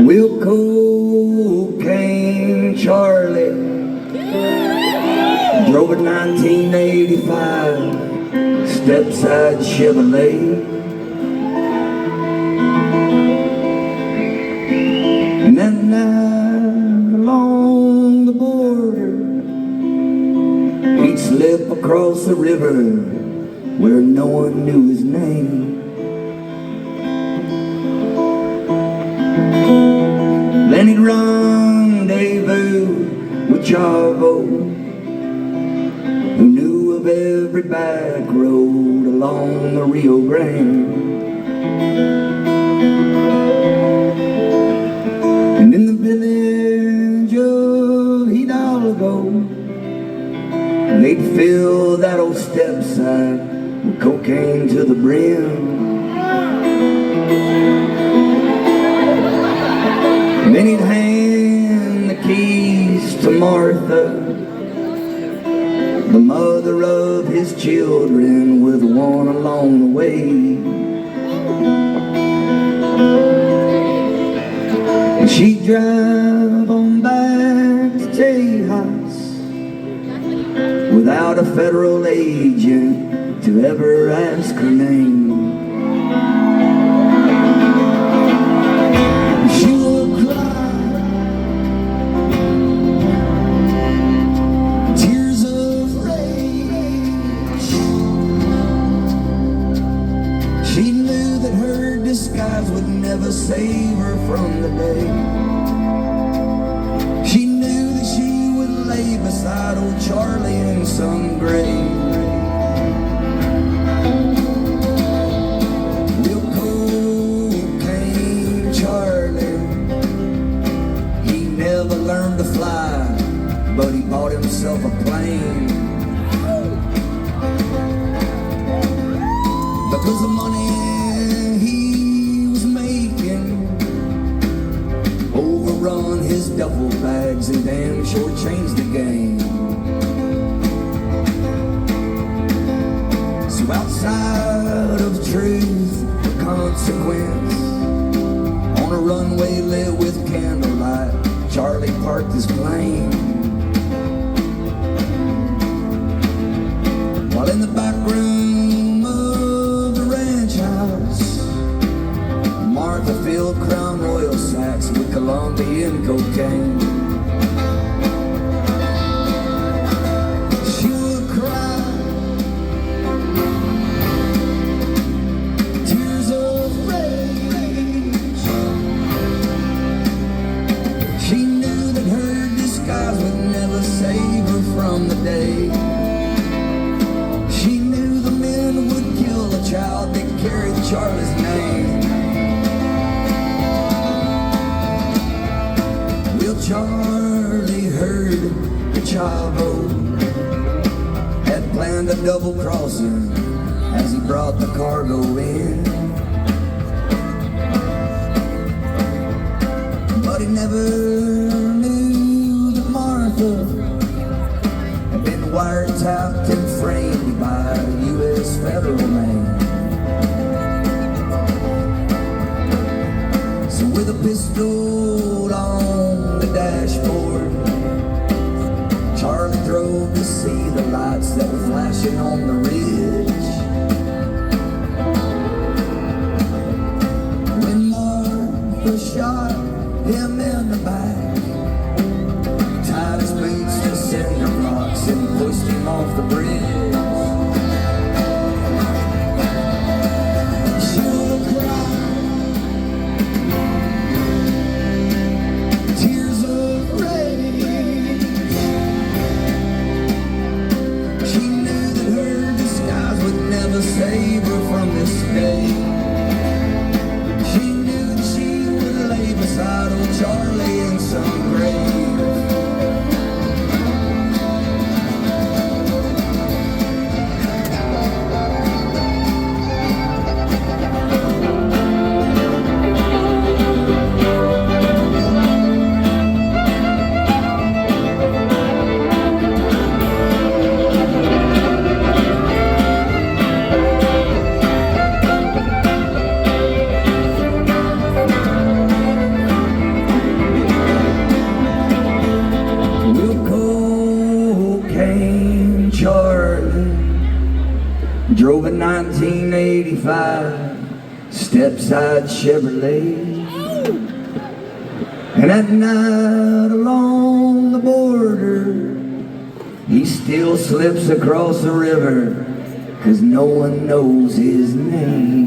Will Cocaine Charlie drove a 1985 step-side Chevrolet, and that night along the border he'd slip across the river where no one knew his name. Then he'd rendezvous with Chavo, who knew of every back road along the Rio Grande. And in the village of Hidalgo, they'd fill that old step-side with cocaine to the brim. Then he'd hand the keys to Martha, the mother of his children, with one along the way. And she'd drive on back to Tejas without a federal agent to ever ask her name. Disguise would never save her from the day. She knew that she would lay beside old Charlie in some grave. Real Cocaine Charlie, he never learned to fly, but he bought himself a plane. Because the money overrun his duffel bags and damn sure changed the game. So outside of truth or consequence, on a runway lit with candlelight, Charlie parked his plane. While in the back room of the ranch house, Martha filled Crown Royal sacks with Colombian cocaine. She would cry tears of rage. She knew that her disguise would never save her from the day. She knew the men would kill a child that carried Charlie's name. Charlie heard the Chavo had planned a double crossing as he brought the cargo in, but he never knew that Martha had been wiretapped and framed by a U.S. federal man. So with a pistol on the dashboard, Charlie drove to see the lights that were flashing on the ridge. When Martha shot him in the back, tied his boots to cinder blocks and pushed him off the bridge. Save her from this day. She knew that she would lay beside old Charlie and named Charlie drove a 1985 step-side Chevrolet. And at night along the border, he still slips across the river, 'cause no one knows his name.